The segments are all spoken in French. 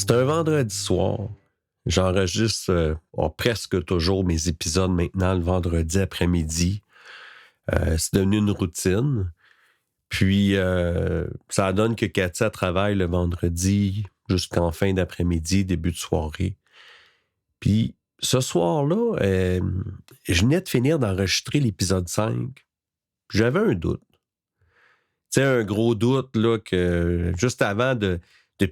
C'est un vendredi soir. J'enregistre presque toujours mes épisodes maintenant le vendredi après-midi. C'est devenu une routine. Puis, ça donne que Katia travaille le vendredi jusqu'en fin d'après-midi, début de soirée. Puis, ce soir-là, je venais de finir d'enregistrer l'épisode 5. J'avais un doute. Tu sais, un gros doute là, que juste avant de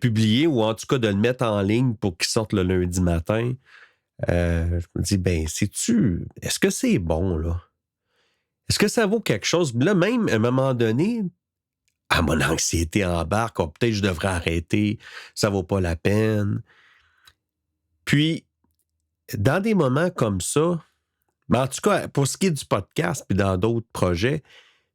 publier ou en tout cas de le mettre en ligne pour qu'il sorte le lundi matin, je me dis, est-ce que c'est bon, là? Est-ce que ça vaut quelque chose? Là, même, à un moment donné, mon anxiété embarque, peut-être je devrais arrêter, ça vaut pas la peine. Puis, dans des moments comme ça, mais en tout cas, pour ce qui est du podcast puis dans d'autres projets,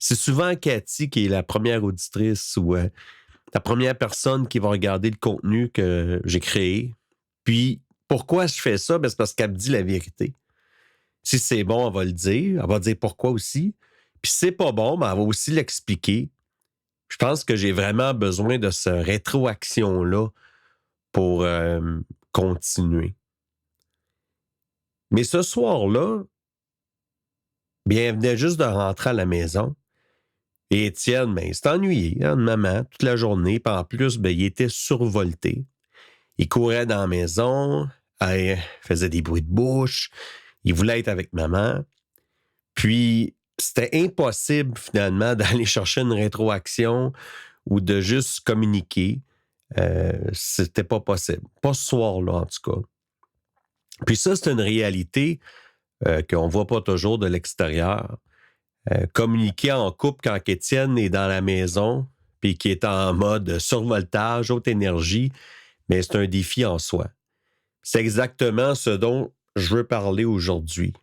c'est souvent Cathy qui est la première auditrice ou la première personne qui va regarder le contenu que j'ai créé. Puis, pourquoi je fais ça? C'est parce qu'elle me dit la vérité. Si c'est bon, elle va le dire. Elle va dire pourquoi aussi. Puis si c'est pas bon, elle va aussi l'expliquer. Je pense que j'ai vraiment besoin de cette rétroaction-là pour continuer. Mais ce soir-là, elle venait juste de rentrer à la maison. Et Étienne, il s'est ennuyé de maman toute la journée. Puis en plus, il était survolté. Il courait dans la maison, il faisait des bruits de bouche, il voulait être avec maman. Puis, c'était impossible, finalement, d'aller chercher une rétroaction ou de juste communiquer. C'était pas possible. Pas ce soir-là, en tout cas. Puis ça, c'est une réalité qu'on ne voit pas toujours de l'extérieur. Communiquer en couple quand Étienne est dans la maison puis qui est en mode survoltage, haute énergie, mais c'est un défi en soi. C'est exactement ce dont je veux parler aujourd'hui.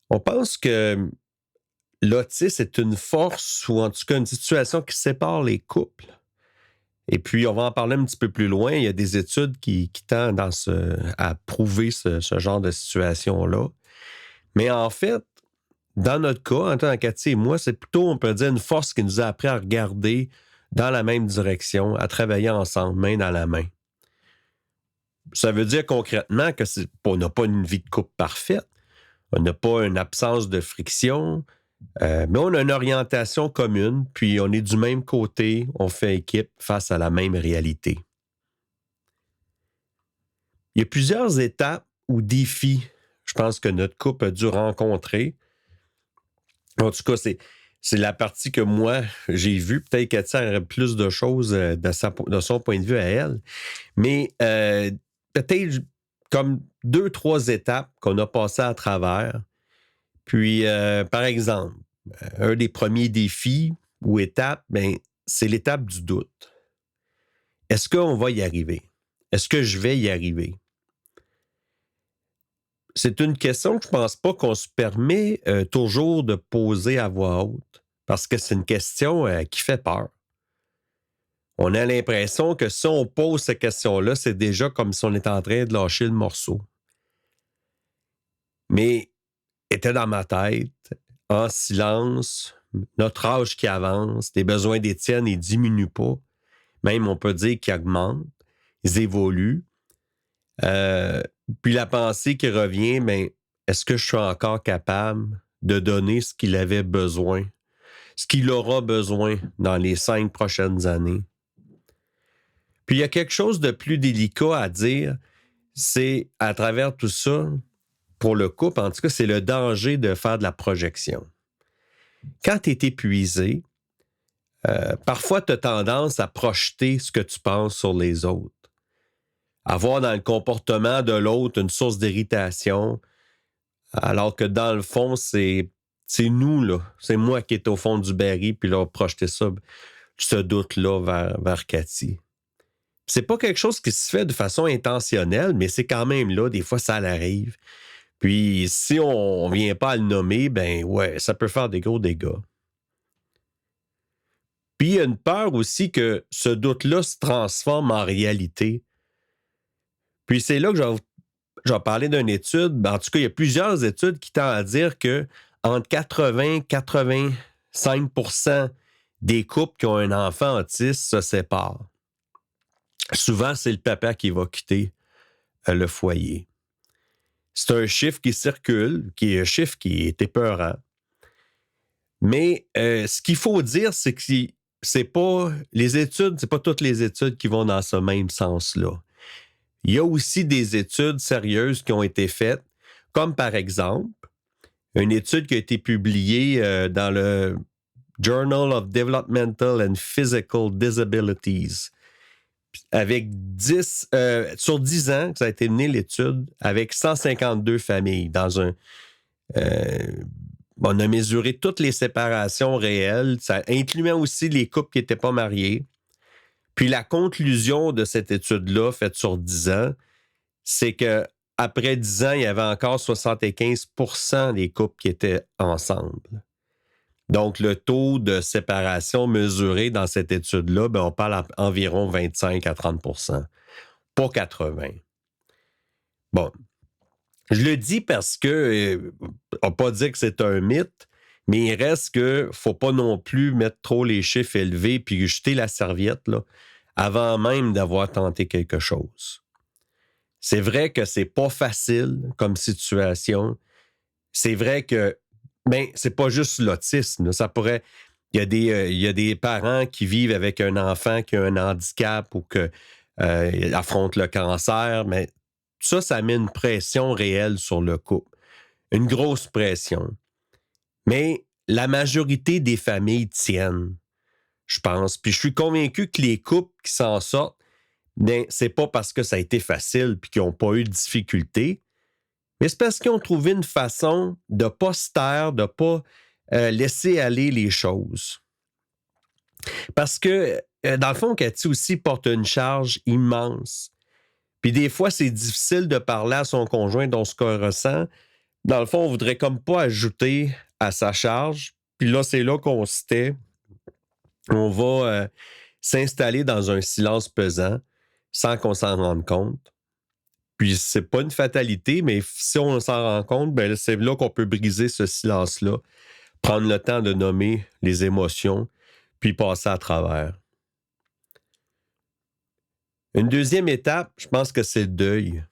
On pense que l'autisme est une force ou en tout cas une situation qui sépare les couples. Et puis, on va en parler un petit peu plus loin. Il y a des études qui tendent à prouver ce genre de situation-là. Mais en fait, dans notre cas, en tant que Cathy et moi, c'est plutôt, on peut dire, une force qui nous a appris à regarder dans la même direction, à travailler ensemble, main dans la main. Ça veut dire concrètement qu'on n'a pas une vie de couple parfaite, on n'a pas une absence de friction, mais on a une orientation commune, puis on est du même côté, on fait équipe face à la même réalité. Il y a plusieurs étapes ou défis, je pense, que notre couple a dû rencontrer. En tout cas, c'est la partie que moi, j'ai vue. Peut-être qu'elle aurait plus de choses de son point de vue à elle. Mais peut-être comme 2-3 étapes qu'on a passées à travers. Puis, par exemple, un des premiers défis ou étapes, c'est l'étape du doute. Est-ce qu'on va y arriver? Est-ce que je vais y arriver? C'est une question que je ne pense pas qu'on se permet toujours de poser à voix haute, parce que c'est une question qui fait peur. On a l'impression que si on pose cette question-là, c'est déjà comme si on était en train de lâcher le morceau. Mais était dans ma tête, en silence, notre âge qui avance, les besoins d'Étienne, ils ne diminuent pas. Même, on peut dire qu'ils augmentent, ils évoluent. Puis la pensée qui revient, est-ce que je suis encore capable de donner ce qu'il avait besoin, ce qu'il aura besoin dans les 5 prochaines années? Puis il y a quelque chose de plus délicat à dire, c'est à travers tout ça, pour le couple, en tout cas, c'est le danger de faire de la projection. Quand tu es épuisé, parfois tu as tendance à projeter ce que tu penses sur les autres. Avoir dans le comportement de l'autre une source d'irritation, alors que dans le fond, c'est nous, là. C'est moi qui est au fond du baril, puis là, projeter ça, ce doute-là vers Cathy. C'est pas quelque chose qui se fait de façon intentionnelle, mais c'est quand même là, des fois, ça l'arrive. Puis, si on ne vient pas à le nommer, ça peut faire des gros dégâts. Puis, il y a une peur aussi que ce doute-là se transforme en réalité. Puis, c'est là que je vais parler d'une étude. En tout cas, il y a plusieurs études qui tendent à dire que entre 80 et 85% des couples qui ont un enfant autiste se séparent. souvent, c'est le papa qui va quitter le foyer. C'est un chiffre qui circule, qui est un chiffre qui est épeurant. Mais ce qu'il faut dire, c'est que c'est pas les études, c'est pas toutes les études qui vont dans ce même sens-là. Il y a aussi des études sérieuses qui ont été faites, comme par exemple une étude qui a été publiée dans le Journal of Developmental and Physical Disabilities, avec sur 10 ans que ça a été mené l'étude, avec 152 familles dans un... on a mesuré toutes les séparations réelles, ça incluait aussi les couples qui n'étaient pas mariés. Puis la conclusion de cette étude-là, faite sur 10 ans, c'est qu'après 10 ans, il y avait encore 75% des couples qui étaient ensemble. Donc, le taux de séparation mesuré dans cette étude-là, on parle environ 25 à 30%, pas 80. Bon, je le dis parce que, on ne va pas dire que c'est un mythe, mais il reste que faut pas non plus mettre trop les chiffres élevés puis jeter la serviette là, avant même d'avoir tenté quelque chose. C'est vrai que c'est pas facile comme situation. C'est vrai que c'est pas juste l'autisme. Là. Ça pourrait. Il y a des parents qui vivent avec un enfant qui a un handicap ou qui affronte le cancer, mais ça met une pression réelle sur le couple. Une grosse pression. Mais la majorité des familles tiennent, je pense. Puis je suis convaincu que les couples qui s'en sortent, c'est pas parce que ça a été facile puis qu'ils n'ont pas eu de difficultés, mais c'est parce qu'ils ont trouvé une façon de ne pas se taire, de ne pas laisser aller les choses. Parce que, dans le fond, Cathy aussi porte une charge immense. Puis des fois, c'est difficile de parler à son conjoint dans ce qu'on ressent. Dans le fond, on voudrait comme pas ajouter à sa charge. Puis là, c'est là qu'on se tait. On va s'installer dans un silence pesant sans qu'on s'en rende compte. Puis c'est pas une fatalité, mais si on s'en rend compte, c'est là qu'on peut briser ce silence-là, prendre le temps de nommer les émotions, puis passer à travers. Une deuxième étape, je pense que c'est le deuil.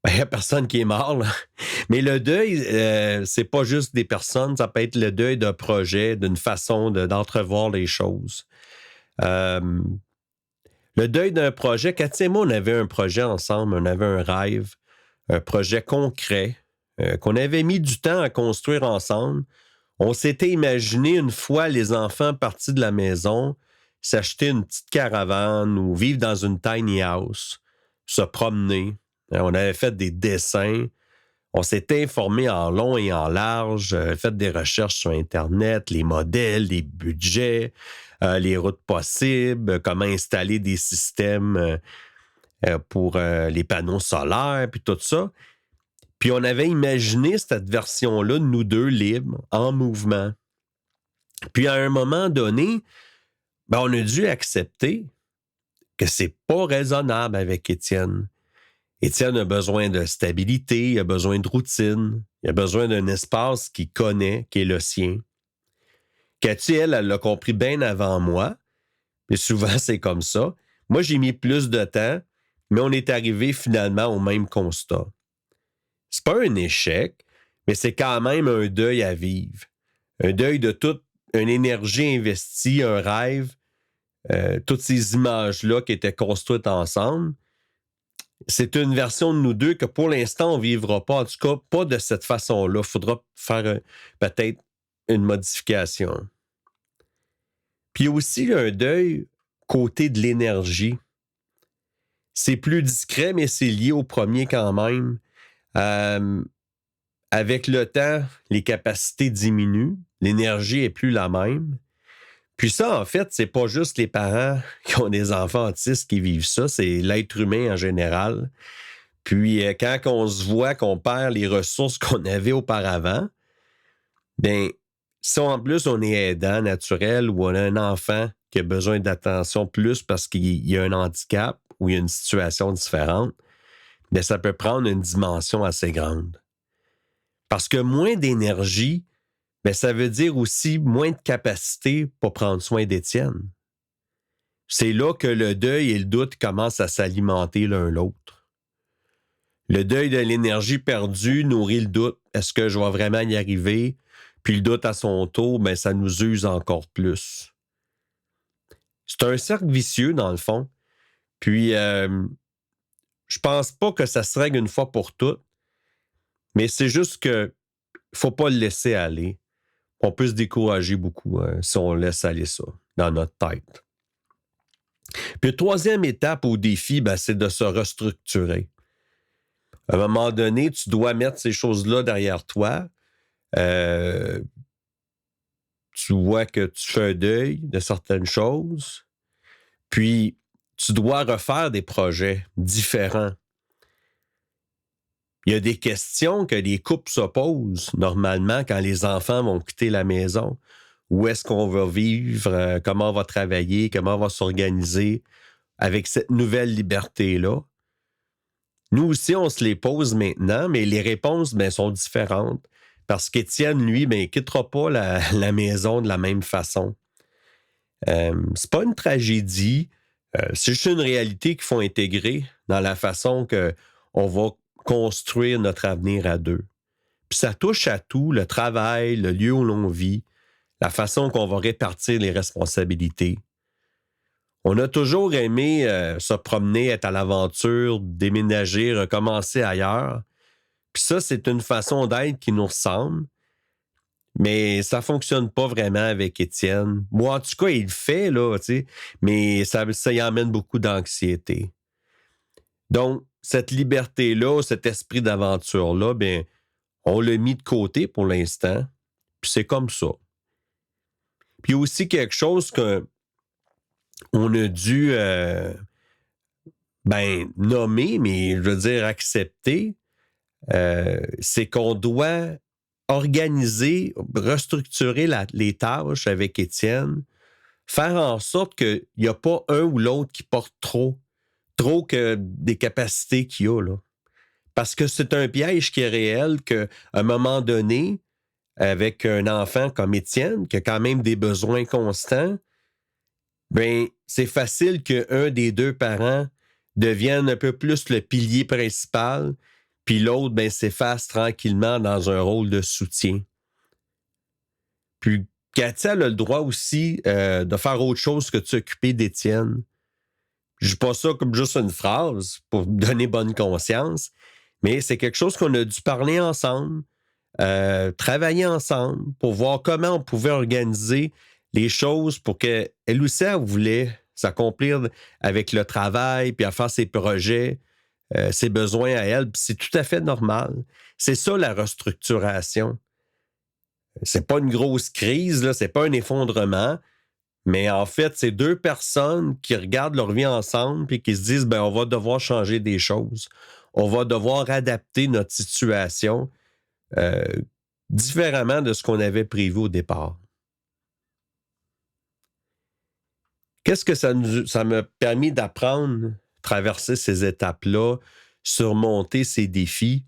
Il n'y a personne qui est mort, là. Mais le deuil, c'est pas juste des personnes, ça peut être le deuil d'un projet, d'une façon d'entrevoir les choses. Le deuil d'un projet, Cathy et moi, on avait un projet ensemble, on avait un rêve, un projet concret qu'on avait mis du temps à construire ensemble. On s'était imaginé une fois les enfants partis de la maison, s'acheter une petite caravane ou vivre dans une tiny house, se promener. On avait fait des dessins. On s'était informé en long et en large, fait des recherches sur Internet, les modèles, les budgets, les routes possibles, comment installer des systèmes pour les panneaux solaires, puis tout ça. Puis on avait imaginé cette version-là de nous deux libres, en mouvement. Puis à un moment donné, on a dû accepter que c'est pas raisonnable avec Étienne. Étienne a besoin de stabilité, il a besoin de routine, il a besoin d'un espace qu'il connaît, qui est le sien. Cathy, elle l'a compris bien avant moi, mais souvent c'est comme ça. Moi, j'ai mis plus de temps, mais on est arrivé finalement au même constat. C'est pas un échec, mais c'est quand même un deuil à vivre. Un deuil de toute une énergie investie, un rêve, toutes ces images-là qui étaient construites ensemble. C'est une version de nous deux que pour l'instant, on ne vivra pas. En tout cas, pas de cette façon-là. Il faudra faire peut-être une modification. Puis il y a aussi un deuil côté de l'énergie. C'est plus discret, mais c'est lié au premier quand même. Avec le temps, les capacités diminuent. L'énergie est plus la même. Puis ça, en fait, c'est pas juste les parents qui ont des enfants autistes qui vivent ça, c'est l'être humain en général. Puis quand on se voit qu'on perd les ressources qu'on avait auparavant, bien, si en plus on est aidant naturel ou on a un enfant qui a besoin d'attention plus parce qu'il y a un handicap ou il y a une situation différente, bien, ça peut prendre une dimension assez grande. Parce que moins d'énergie, bien, ça veut dire aussi moins de capacité pour prendre soin d'Étienne. c'est là que le deuil et le doute commencent à s'alimenter l'un l'autre. Le deuil de l'énergie perdue nourrit le doute. Est-ce que je vais vraiment y arriver? Puis le doute à son tour, ben, ça nous use encore plus. C'est un cercle vicieux, dans le fond. Puis, je pense pas que ça se règle une fois pour toutes, mais c'est juste que faut pas le laisser aller. On peut se décourager beaucoup si on laisse aller ça dans notre tête. Puis, troisième étape au défi, ben, c'est de se restructurer. À un moment donné, tu dois mettre ces choses-là derrière toi. Tu vois que tu fais un deuil de certaines choses. Puis, tu dois refaire des projets différents. Il y a des questions que les couples se posent normalement quand les enfants vont quitter la maison. Où est-ce qu'on va vivre? Comment on va travailler? Comment on va s'organiser avec cette nouvelle liberté-là? Nous aussi, on se les pose maintenant, mais les réponses sont différentes. Parce qu'Étienne, lui, il ne quittera pas la maison de la même façon. C'est pas une tragédie, c'est juste une réalité qu'il faut intégrer dans la façon qu'on va construire notre avenir à deux. Puis ça touche à tout, le travail, le lieu où l'on vit, la façon qu'on va répartir les responsabilités. On a toujours aimé se promener, être à l'aventure, déménager, recommencer ailleurs. Puis ça, c'est une façon d'être qui nous ressemble. Mais ça ne fonctionne pas vraiment avec Étienne. Moi, en tout cas, il le fait, là, tu sais, mais ça y emmène beaucoup d'anxiété. Donc, cette liberté-là, cet esprit d'aventure-là, bien, on l'a mis de côté pour l'instant, puis c'est comme ça. Puis il y a aussi quelque chose qu'on a dû nommer, mais je veux dire accepter, c'est qu'on doit organiser, restructurer les tâches avec Étienne, faire en sorte qu'il n'y a pas un ou l'autre qui porte trop que des capacités qu'il y a, là. Parce que c'est un piège qui est réel qu'à un moment donné, avec un enfant comme Étienne, qui a quand même des besoins constants, bien, c'est facile qu'un des deux parents devienne un peu plus le pilier principal, puis l'autre s'efface tranquillement dans un rôle de soutien. Puis Katia a le droit aussi de faire autre chose que de s'occuper d'Étienne. Je dis pas ça comme juste une phrase pour donner bonne conscience, mais c'est quelque chose qu'on a dû parler ensemble, travailler ensemble pour voir comment on pouvait organiser les choses pour qu'elle aussi, elle voulait s'accomplir avec le travail, puis à faire ses projets, ses besoins à elle. Puis c'est tout à fait normal. C'est ça la restructuration. C'est pas une grosse crise, là, c'est pas un effondrement, mais en fait, c'est deux personnes qui regardent leur vie ensemble et qui se disent, on va devoir changer des choses. On va devoir adapter notre situation différemment de ce qu'on avait prévu au départ. Qu'est-ce que ça m'a permis d'apprendre, traverser ces étapes-là, surmonter ces défis?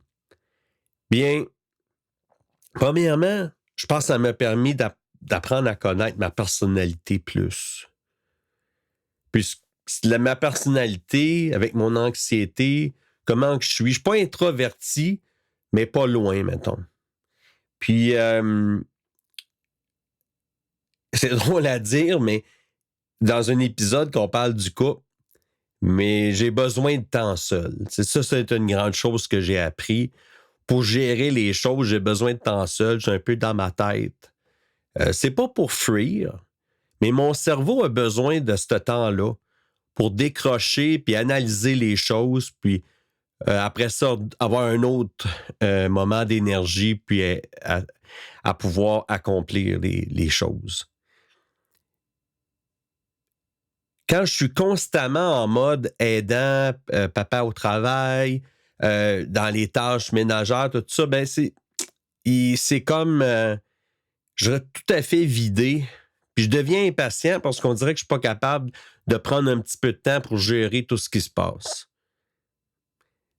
Bien, premièrement, je pense que ça m'a permis d'apprendre à connaître ma personnalité plus. Puis ma personnalité, avec mon anxiété, comment que je suis. Je suis pas introverti, mais pas loin, mettons. Puis, c'est drôle à dire, mais dans un épisode qu'on parle du couple, mais j'ai besoin de temps seul. C'est une grande chose que j'ai appris. Pour gérer les choses, j'ai besoin de temps seul. Je suis un peu dans ma tête. C'est pas pour fuir, mais mon cerveau a besoin de ce temps-là pour décrocher puis analyser les choses, puis après ça, avoir un autre moment d'énergie, puis à pouvoir accomplir les choses. Quand je suis constamment en mode aidant, papa au travail, dans les tâches ménagères, tout ça, c'est comme je serais tout à fait vidé. Puis je deviens impatient parce qu'on dirait que je ne suis pas capable de prendre un petit peu de temps pour gérer tout ce qui se passe.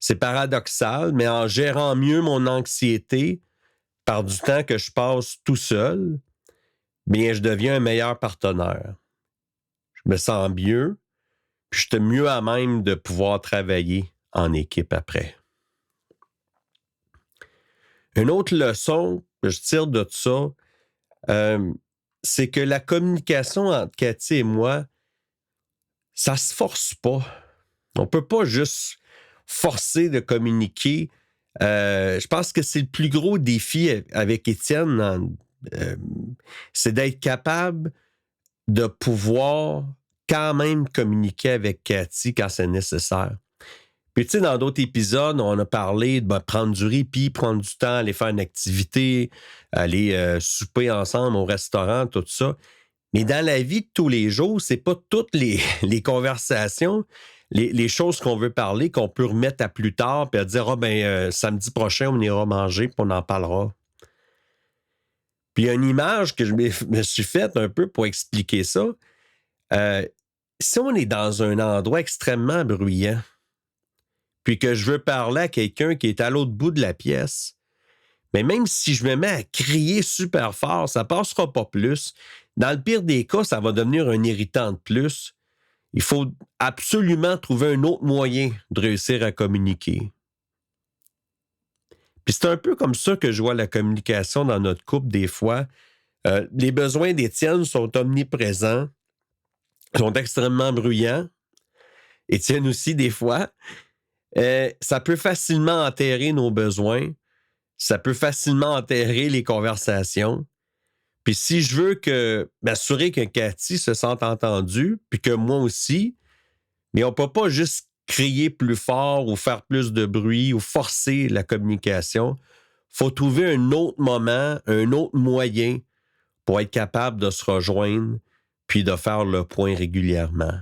C'est paradoxal, mais en gérant mieux mon anxiété par du temps que je passe tout seul, bien, je deviens un meilleur partenaire. je me sens mieux, puis j'étais mieux à même de pouvoir travailler en équipe après. Une autre leçon que je tire de ça, c'est que la communication entre Cathy et moi, ça se force pas. On peut pas juste forcer de communiquer. Je pense que c'est le plus gros défi avec Étienne, c'est d'être capable de pouvoir quand même communiquer avec Cathy quand c'est nécessaire. Puis, tu sais, dans d'autres épisodes, on a parlé de prendre du répit, prendre du temps, aller faire une activité, aller souper ensemble au restaurant, tout ça. Mais dans la vie de tous les jours, c'est pas toutes les conversations, les choses qu'on veut parler, qu'on peut remettre à plus tard, puis à dire, samedi prochain, on ira manger, puis on en parlera. Puis il y a une image que je me suis faite un peu pour expliquer ça. Si on est dans un endroit extrêmement bruyant, puis que je veux parler à quelqu'un qui est à l'autre bout de la pièce, mais même si je me mets à crier super fort, ça ne passera pas plus. Dans le pire des cas, ça va devenir un irritant de plus. Il faut absolument trouver un autre moyen de réussir à communiquer. Puis c'est un peu comme ça que je vois la communication dans notre couple des fois. Les besoins d'Étienne sont omniprésents, sont extrêmement bruyants. Étienne aussi, des fois. Ça peut facilement enterrer nos besoins. Ça peut facilement enterrer les conversations. Puis si je veux m'assurer que Cathy se sente entendue, puis que moi aussi, mais on ne peut pas juste crier plus fort ou faire plus de bruit ou forcer la communication. Il faut trouver un autre moment, un autre moyen pour être capable de se rejoindre puis de faire le point régulièrement.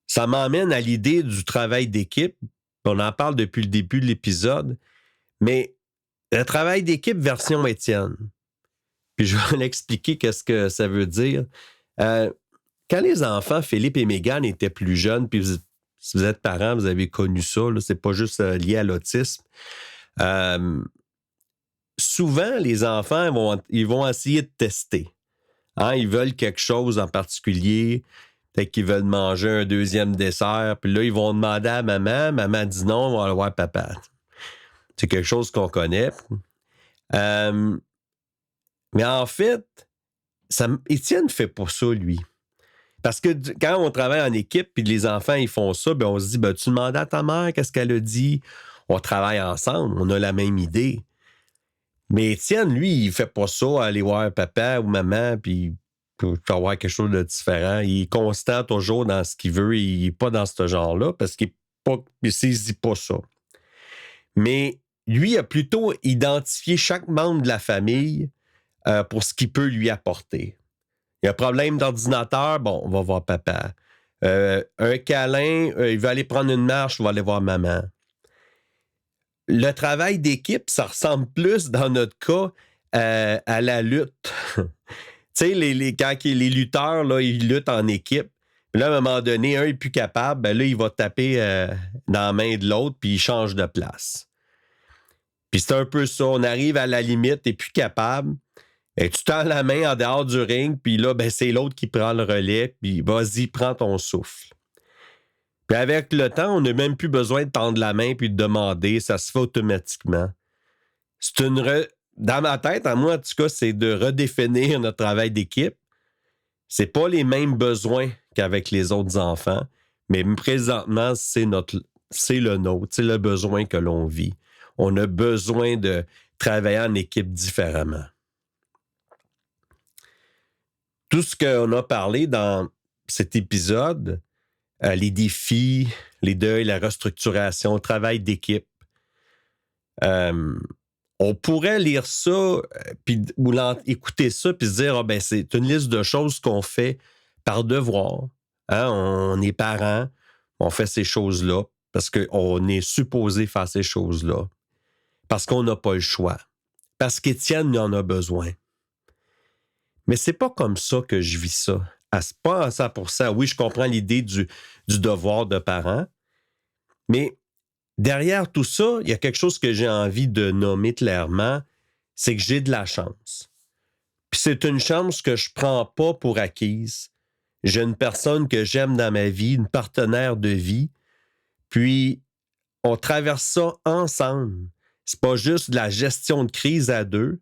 Ça m'emmène à l'idée du travail d'équipe. On en parle depuis le début de l'épisode, mais le travail d'équipe version Étienne. Puis je vais l'expliquer qu'est-ce que ça veut dire. Quand les enfants, Philippe et Mégane, étaient plus jeunes, puis si vous êtes parents, vous avez connu ça, là, c'est pas juste lié à l'autisme. Souvent, les enfants, ils vont essayer de tester. Hein? Ils veulent quelque chose en particulier. Peut-être qu'ils veulent manger un deuxième dessert. Puis là, ils vont demander à maman. Maman dit non, on va aller voir papa. C'est quelque chose qu'on connaît. Mais en fait, Étienne ne fait pas ça, lui. Parce que quand on travaille en équipe puis les enfants, ils font ça, ben on se dit, tu demandais à ta mère qu'est-ce qu'elle a dit. On travaille ensemble, on a la même idée. Mais Étienne, lui, il fait pas ça, aller voir papa ou maman puis pour avoir quelque chose de différent. Il est constant toujours dans ce qu'il veut. Il n'est pas dans ce genre-là parce qu'il ne saisit pas ça. Mais lui a plutôt identifié chaque membre de la famille pour ce qu'il peut lui apporter. Il y a un problème d'ordinateur, bon, on va voir papa. Un câlin, il veut aller prendre une marche, on va aller voir maman. Le travail d'équipe, ça ressemble plus, dans notre cas, à la lutte. Tu sais, quand les lutteurs, là, ils luttent en équipe. Puis là, à un moment donné, un n'est plus capable, ben là, il va taper dans la main de l'autre, puis il change de place. Puis c'est un peu ça. On arrive à la limite, t'es plus capable. Et tu tends la main en dehors du ring, puis là, ben, c'est l'autre qui prend le relais, puis vas-y, prends ton souffle. Puis avec le temps, on n'a même plus besoin de tendre la main puis de demander, ça se fait automatiquement. Dans ma tête, à moi, en tout cas, c'est de redéfinir notre travail d'équipe. C'est pas les mêmes besoins qu'avec les autres enfants, mais présentement, c'est le nôtre, c'est le besoin que l'on vit. On a besoin de travailler en équipe différemment. Tout ce qu'on a parlé dans cet épisode, les défis, les deuils, la restructuration, le travail d'équipe, on pourrait lire ça ou écouter ça puis se dire c'est une liste de choses qu'on fait par devoir. Hein? On est parents, on fait ces choses-là parce qu'on est supposé faire ces choses-là. Parce qu'on n'a pas le choix. Parce qu'Étienne en a besoin. Mais c'est pas comme ça que je vis ça. Pas à 100%. Oui, je comprends l'idée du devoir de parent, mais derrière tout ça, il y a quelque chose que j'ai envie de nommer clairement, c'est que j'ai de la chance. Puis c'est une chance que je prends pas pour acquise. J'ai une personne que j'aime dans ma vie, une partenaire de vie, puis on traverse ça ensemble. C'est pas juste de la gestion de crise à deux,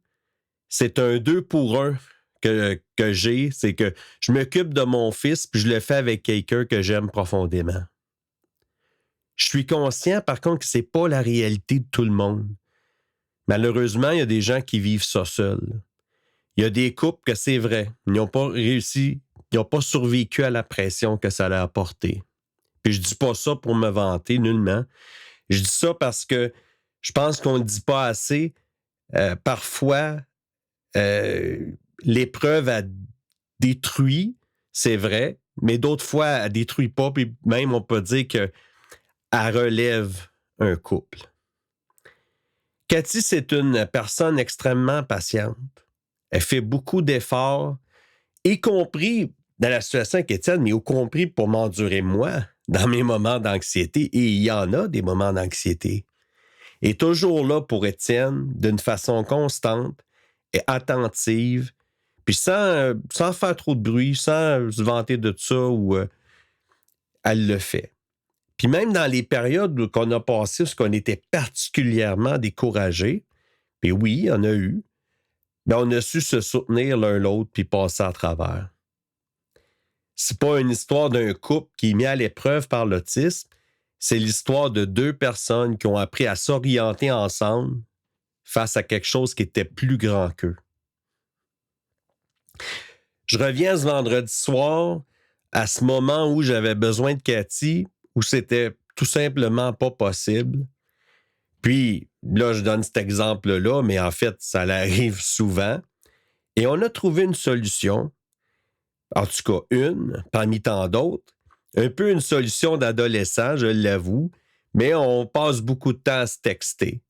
c'est un 2 pour 1 que j'ai, c'est que je m'occupe de mon fils puis je le fais avec quelqu'un que j'aime profondément. Je suis conscient, par contre, que c'est pas la réalité de tout le monde. Malheureusement, il y a des gens qui vivent ça seuls. Il y a des couples que c'est vrai, ils n'ont pas réussi, ils n'ont pas survécu à la pression que ça a apporté. Puis je dis pas ça pour me vanter, nullement. Je dis ça parce que je pense qu'on ne dit pas assez. Parfois, l'épreuve a détruit, c'est vrai, mais d'autres fois, elle ne détruit pas, puis même on peut dire qu'elle relève un couple. Cathy, c'est une personne extrêmement patiente. Elle fait beaucoup d'efforts, y compris dans la situation avec Étienne, mais y compris pour m'endurer moi dans mes moments d'anxiété. Et il y en a des moments d'anxiété. Elle est toujours là pour Étienne d'une façon constante et attentive, puis sans faire trop de bruit, sans se vanter de ça, ou elle le fait. Puis même dans les périodes qu'on a passées, où on était particulièrement découragés, puis oui, il y en a eu, mais on a su se soutenir l'un l'autre puis passer à travers. C'est pas une histoire d'un couple qui est mis à l'épreuve par l'autisme, c'est l'histoire de 2 personnes qui ont appris à s'orienter ensemble face à quelque chose qui était plus grand qu'eux. Je reviens ce vendredi soir à ce moment où j'avais besoin de Cathy, où c'était tout simplement pas possible. Puis là, je donne cet exemple-là, mais en fait, ça arrive souvent. Et on a trouvé une solution, en tout cas une, parmi tant d'autres, un peu une solution d'adolescent, je l'avoue, mais on passe beaucoup de temps à se texter.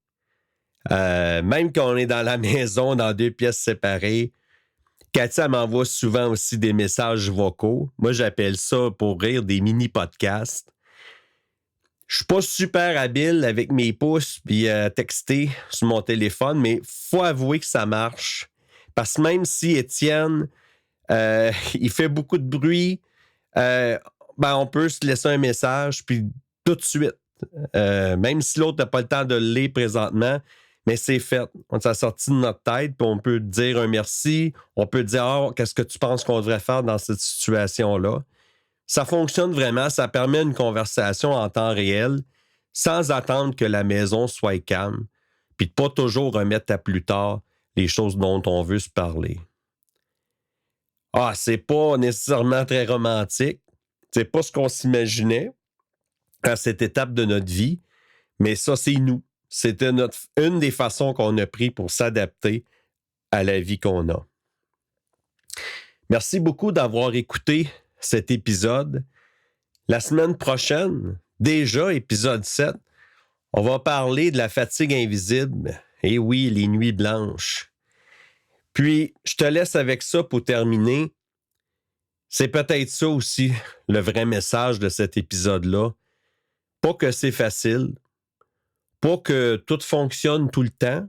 Même quand on est dans la maison, dans 2 pièces séparées, Cathy, elle m'envoie souvent aussi des messages vocaux. Moi, j'appelle ça, pour rire, des mini-podcasts. Je suis pas super habile avec mes pouces puis texter sur mon téléphone, mais faut avouer que ça marche. Parce que même si Étienne, il fait beaucoup de bruit, on peut se laisser un message, puis tout de suite. Même si l'autre n'a pas le temps de le lire présentement, mais c'est fait. On s'est sorti de notre tête, puis on peut dire un merci, on peut dire qu'est-ce que tu penses qu'on devrait faire dans cette situation-là. Ça fonctionne vraiment, ça permet une conversation en temps réel, sans attendre que la maison soit calme, puis de pas toujours remettre à plus tard les choses dont on veut se parler. C'est pas nécessairement très romantique, c'est pas ce qu'on s'imaginait à cette étape de notre vie, mais ça, c'est nous. C'était une des façons qu'on a pris pour s'adapter à la vie qu'on a. Merci beaucoup d'avoir écouté cet épisode. La semaine prochaine, déjà épisode 7, on va parler de la fatigue invisible. Et oui, les nuits blanches. Puis, je te laisse avec ça pour terminer. C'est peut-être ça aussi, le vrai message de cet épisode-là. Pas que c'est facile, pas que tout fonctionne tout le temps,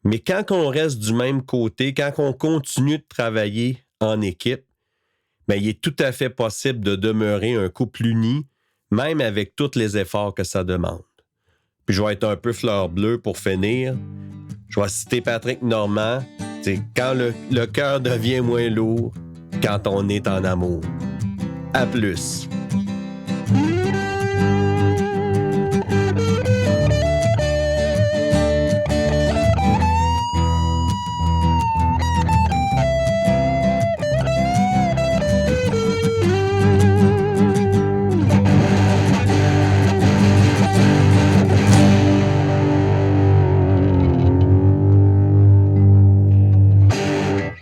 mais quand on reste du même côté, quand on continue de travailler en équipe, il est tout à fait possible de demeurer un couple uni, même avec tous les efforts que ça demande. Puis je vais être un peu fleur bleue pour finir. Je vais citer Patrick Normand. C'est quand le cœur devient moins lourd, quand on est en amour. À plus.